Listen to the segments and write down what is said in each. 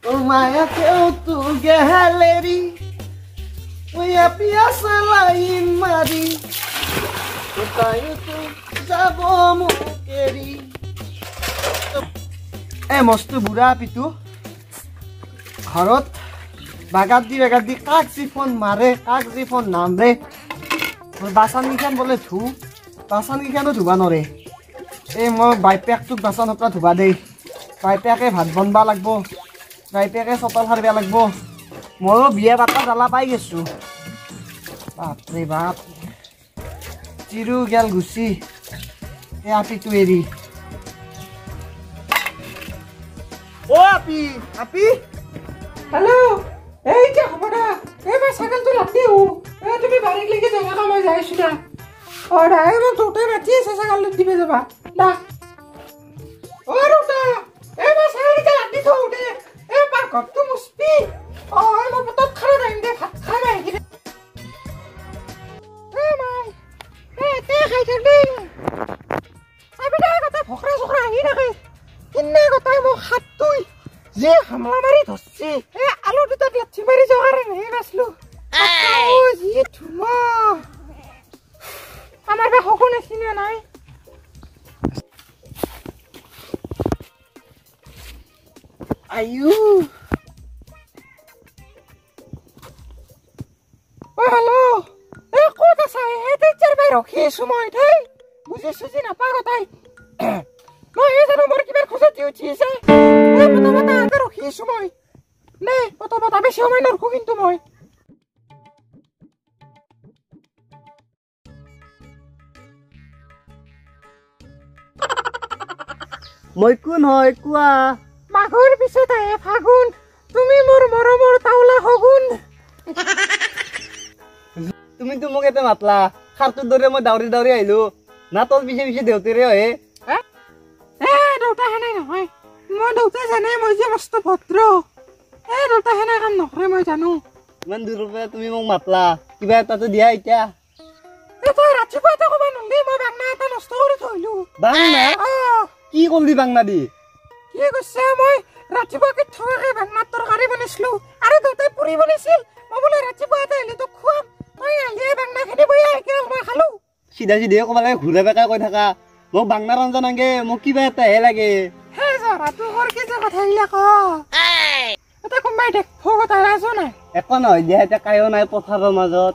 মায়াকেও তো গেলেৰি ওয়া পিয়াসা লাইন মাৰি কোথায় তো যাব মুকেৰি এ মস্ত বুঢ়া পিতু ঘৰত বাগাত দি কাক যি ফোন মাৰে কাক যি ফোন নামৰে বাচন কেইখন বোলে বাচন কেইখনো ধুবা নৰে এই মই বাইপেকটোক বাচন সপ্তাহ ধুবা দেই বাইপেকে ভাত বনবা লাগব বাইপেকে চটল সাৰিব লাগব ময়ো বিয়া পাতা জ্বালা পাই গৈছোঁ বাপৰে বাপ চিৰু গেল গুচি এই আপিটো এৰি ও আপি হ্যালো এই যে খবরটা এবার সকাল তো লাগতে হো তুমি বাড়ি লেগে যাবা কামাই যাইছ না ওরা এবার তোতে বাচ্চি এসে সকাল দিবে যাবা না ওর ওটা এবার সকালটা লাগতে তো উঠে এবার কত মুসপি ও এবার তো খারাপ টাইম দে ভাত খাবে কি এ মাই তে খাই থাকবি আবিটা কথা ফকরা আহি থাকে কিন্নে কথা মো হাত তুই যে হামলা মারি ধরছে এ আলু দুটা লাচ্ছি মারি যাওয়ার নেই বাসলু ও জি ঠুমা আমার বা হকনে চিনে নাই আয়ু ও হ্যালো এ কত আছে এ টিচার ভাই রখি সময় তাই বুঝে সুজি না পাগো তাই মই এই জানো মোর কিবার খোঁজা দিউছিছে এ পতা আগে রখি সময় নে পতা বেশি সময় নরকো কিন্তু মই মই কোন হয় কোৱা মাঘৰ পিছত আহে ফাগুন তুমি মোৰ মৰমৰ তাওলা হগুন তুমি তো মোক এতে মাতলা খাৰটোৰ দৰে মই দাউৰি আহিলো না তোৰ পিছে দেউতিৰে হয় এ দেউতা হেনে নহয় মই দেউতা জানে মই যে মস্ত ভদ্ৰ এ দেউতা হেনে কাম নকৰে মই জানো ইমান দূৰৰ পৰা তুমি মোক মাতলা কিবা এটাতো দিয়া এতিয়া এ তই ৰাতিপুৱা এটা ক'বা নলি মই বাংনা এটা নষ্ট কৰি থৈলো বাংনা কি কৰিলি বাংনা দি কি কৈছে মই ৰাতিপুৱা কি থকাকে বাংনাৰ তৰকাৰী বনাইছিলো আৰু দেউতাই পুৰি বনাইছিল মই বোলে ৰাতিপুৱা এটা আহিলে তোক খুৱাম তই আহিলে বাংনাখিনি বৈ আহি মই খালো সিধা ক'ব লাগে ঘূৰা বেকা কৈ থাকা মোক বাংনাৰ আঞ্জা নাগে মোক কিবা এটাহে লাগে হে জৰা তোৰ কি যে কথা এইবিলাক এটা কোনোবাই দেখো কথা ৰাজো নাই একো নহয় দিয়া এতিয়া কায়ো নাই পথাৰৰ মাজত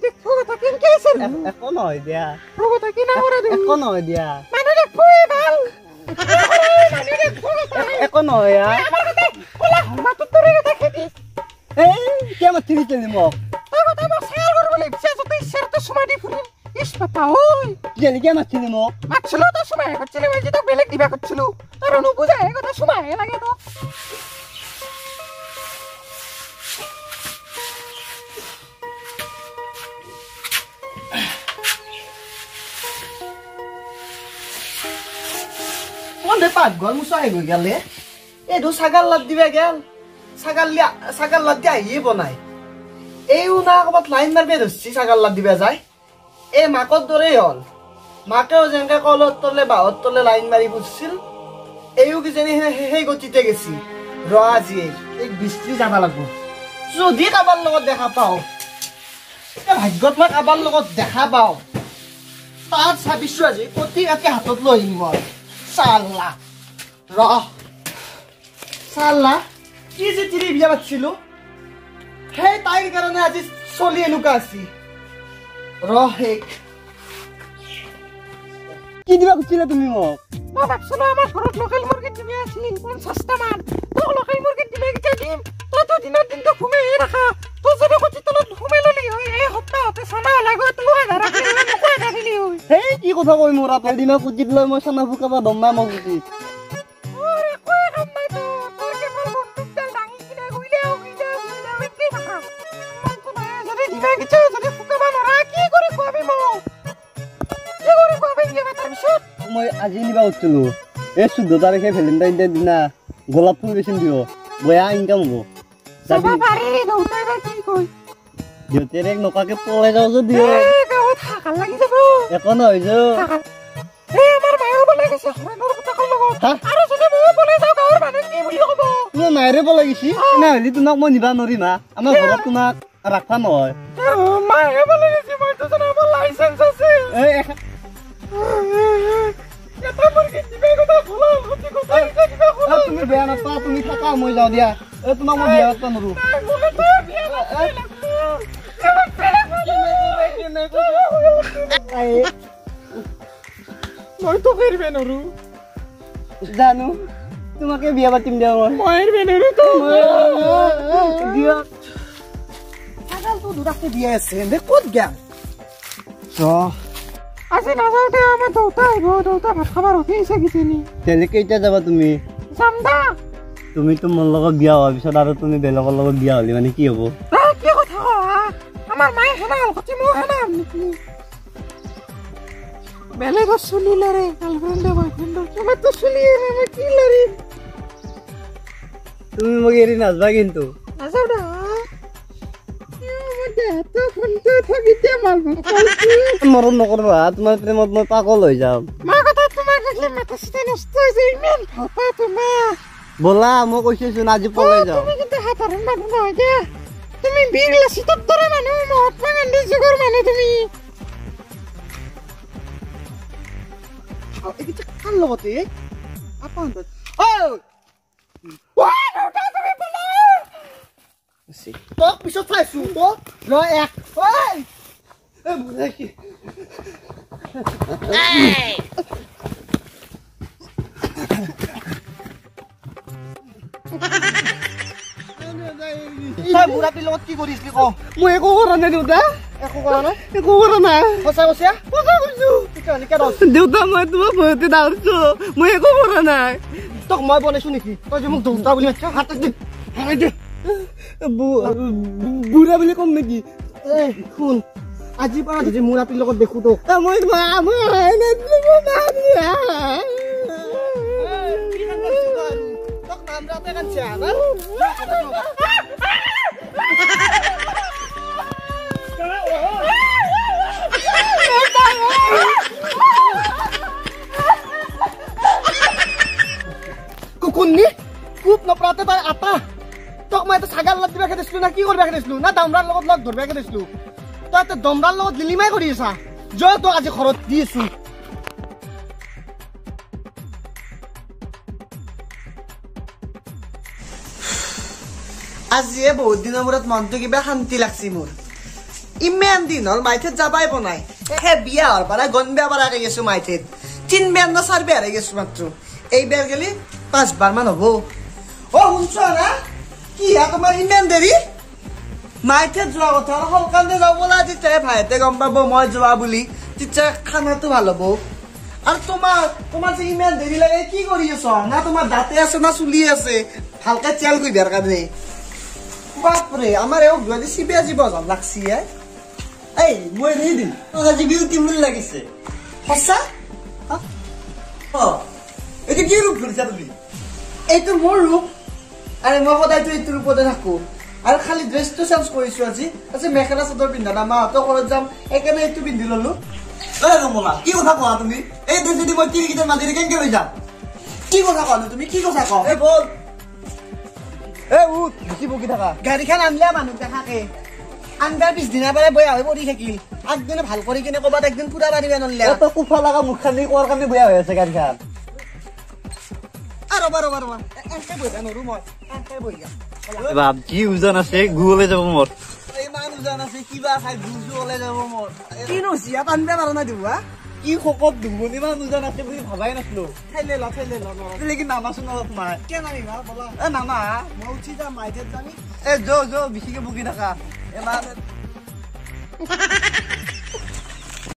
দেখো কথা কেনেকে আছিল একো নহয় দিয়া কথা কি না কৰা একো নহয় দিয়া মানে দেখো ভাল মানে দেখো একো নহয় ওলা মাতো তোৰে কথা খেতি এই কিয় মাতিলি তেলি মোক তই কথা মোক শেয়াৰ কৰিবলৈ বিচাৰিছ তই ইচ্ছাৰটো সুমাই দি ফুৰিম ইছ পাতা ঐ কিয় মাতিলি মোক মাতছিলো তই সুমাই কৰিছিলি মই যে তোক বেলেগ দিবা কৰিছিলো তাৰ নুবুজাই কথা সুমাই লাগে তোক পাকঘৰ মুচাই গৈ গেলে এইটো ছাগাল লাদ দিবা গেল ছাগাল লাদ দি আহিয়ে বনাই এইও না ক'ৰবাত লাইন মাৰিব ধৰছি ছাগাল লাদ দিবা যায় এই মাকৰ দৰেই হ'ল মাকেও যেনেকে কলৰ তলে বাঁহৰ তলে লাইন মাৰি বুজিছিল এইও কিজানি সেই গতিতে গেছি আজিয়ে এই বিস্ত্ৰী যাব লাগব যদি কাৰোবাৰ লগত দেখা পাওঁ ভাগ্যত মই কাৰোবাৰ লগত দেখা পাওঁ তাত চাবিছো আজি প্ৰতি কাটি হাতত লৈ আহিম মই চাল্লা চাল্লা কি যে তিৰি বিয়া পাতিছিলো সেই তাইৰ কাৰণে আজি চলি এনেকুৱা আছি কি দিবা খুজিছিলা তুমি মোক মই ভাবছিলো আমাৰ ঘৰত লোকেল মুৰ্গী দিবি আছিল 50টা মান তোক লোকেল মুৰ্গী দিলে কেতিয়া দিম তইতো দিনত দিনটো ঘুমাইয়ে থাকা তোৰ যদি কচি তলত ঘুমাই ললি হয় এই সপ্তাহতে চানা লাগো তোক হাজাৰা দিলে মোক এটা দিলি হয় সেই কি কথা কৈ মোৰ আপেল দিনা কুজিত লৈ মই চানা ফুকাবা দম নাই মোক কুজিত ওরে কই কাম নাই তো তোর কে বল বন্দুক ডাল ডাঙি কিনা গইলে কি থাকা মন তো না যদি দিবা কিছু যদি ফুকাবা নৰা কি কৰি কোৱাবি মোক কি কৰি কোৱাবি বিয়া তাৰ পিছত মই আজি নিবা উঠিলো এই 14 তাৰিখে ভেলেন্টাইন ডে দিনা গোলাপ ফুল বেচিম দিও বয়া ইনকাম হ'ব যাবা পাৰি দেউতাই বা কি কই দেউতাৰে নকাকে পলাই যাও যদি গাঁৱত হাকাল লাগি যাব একো নহয় যো এই আমাৰ মায়েও বলে গৈছে হৰণৰ কথা কল লগত আৰু যদি মই মায়েৰে বলে গেছি না হলি তোমাক মই নিবা নৰি মা আমাৰ ঘৰত তোমাক ৰাখা নহয় মায়ে বলে গেছি মই তো জানা লাইসেন্স আছে এই এটা মুরগি দিবে কথা খোলা হতে কথা দিবে খোলা তুমি বেয়া নাপা তুমি থাকা মই যাও দিয়া এই তোমাক মই বিয়া পাতা নৰো মই তো ফিরবে নরু জানো তোমাকে বিয়া পাতিম দিয়া মই ফিরবে নরু তো দিয়া আগাল তো দুরাতে বিয়া আছে দে কত গেল তো আজি নাযাওঁতে আমাৰ দেউতা ভাত খাবার হতে ইচ্ছা গেছিনি তেলে কেইটা যাবা তুমি যামদা তুমি তো মোৰ লগত বিয়া হোৱাৰ পিছত আৰু তুমি বেলেগৰ লগত বিয়া হলি মানে কি হ'ব কি কথা আমাৰ মায়ে হেনা হতি মই হেনা নেকি বেলেগৰ চুলি লৰে গাৰ্লফ্ৰেণ্ড বয়ফ্ৰেণ্ড তোমাৰ তো চুলি মই কি লৰি তুমি মোক এৰি নাযাবা কিন্তু নাযাওঁ দা তো ফোনটো থগিতে মালব মৰম নকৰবা তোমাৰ প্ৰেমত মই পাগল হৈ যাম মা কথা তোমাৰ দেখলে মাথা চিতা নষ্ট হৈ যায় ইমান ভাপা তোমাৰ বলা মই কৈছোচোন আজি পলাই যাওঁ তুমি কিন্তু সাধাৰণ মানুহ নহয় দে তুমি বীৰ লাচিতৰ দৰে মানুহ মহাত্মা গান্ধীৰ যুগৰ মানুহ তুমি এইটো কাল লগতে আপন তোক পিছত চাইছো তোক ৰয় এক বুঢ়াটিৰ লগত কি কৰিছিলি ক মই একো কৰা নাই দেউতা একো কৰা নাই সঁচা কৈছা কৈছো দেউতা মই তোমাক ভয়তে দাউৰিছো মই একো কৰা নাই তোক মই বনাইছো নেকি তই যে মোক দেউতা বুলি মাতিছ হাত বুঢ়া বুলি কম নেকি শুন আজিৰ পৰা যদি মোৰ আপিৰ লগত দেখো তোক মই কুকুৰনি খুব নপৰাতে তাই আটা তোক মই এটা ছাগাল লাগ দিবাকে দিছিলো না কি কৰিবাকে দিছিলো না দামৰাৰ লগত লগ ধৰিবাকে দিছিলো তই এটা দমৰাৰ লগত লিলিমাই কৰি আছা জয় তোক আজি ঘৰত দি আছো আজিয়ে বহুত দিনৰ মূৰত মনটো কিবা শান্তি লাগছি মোৰ ইমান দিন হ'ল মাইথেত যাবাই বনাই হে বিয়া হোৱাৰ পৰা গনবিয়া পাৰাকে গেছো মাইথেত 3 বেৰ না 4 বেৰ গেছো মাত্ৰ এই বেৰ গেলি 5 বাৰ মান হ'ব অ শুনছ না কি তোমাৰ ইমান দেৰি মাইথেত যোৱা কথা সলকান্তে যাব বলা তেতিয়া ভাইতে গম পাব মই যোৱা বুলি তেতিয়া খানাটো ভাল হ'ব আৰু তোমাৰ যে ইমান দেৰি লাগে কি কৰি আছ না তোমাৰ দাঁতে আছে না চুলি আছে ভালকে চেল কৰিবাৰ কাৰণে বাপৰে আমাৰ এও গুৱাহাটী চিবিয়া জীৱ যেন লাগছি এই মই ৰেহি দিম তোৰ আজি বিউটি মূল লাগিছে সঁচা এইটো কি ৰূপ ধৰিছা তুমি এইটো মোৰ ৰূপ আৰে মই সদায়তো এইটো ৰূপতে থাকো আৰু খালি ড্ৰেছটো চেঞ্জ কৰিছো আজি মেখেলা চাদৰ পিন্ধা না মাহঁতৰ ঘৰত যাম একেনে এইটো পিন্ধি ললো ৰমলা কি কথা কোৱা তুমি এই ড্ৰেছ যদি মই তিৰিকেইটাৰ মাজেৰে কেনেকে লৈ যাম কি কথা কোৱা তুমি কি কথা কোৱা এই বল উঠ বেছি বকি থাকা গাড়ীখন আনলে মানুহ দেখাকে আনবাৰ পিছদিনা পাৰে বয়া হৈ পৰি থাকিল আগদিনে ভাল কৰি কিনে ক'বাত একদিন পুৰা পাৰিবা নলে তই কুফা লগা মুখখান কোৱাৰ কাৰণে বয়া হৈ আছে গাড়ীখন ৰবা এনকে বহিবা নৰো মই এনকে বহিবা বাপ কি ওজন আছে গুলে যাব মোৰ ইমান ওজন আছে কিবা খাই গুজু ওলাই যাব মোৰ কিনো চিয়াত আনবে পাৰা নাই দিবা কি শকত দুগুণি মান ওজন আছে বুলি ভাবাই নাছিলো ঠেলে ল লেকিন নামাচোন অলপ মাই কে নামিবা বলা নামা মই উঠি যাম মাইথেত যামি যো বেছিকে বকি থাকা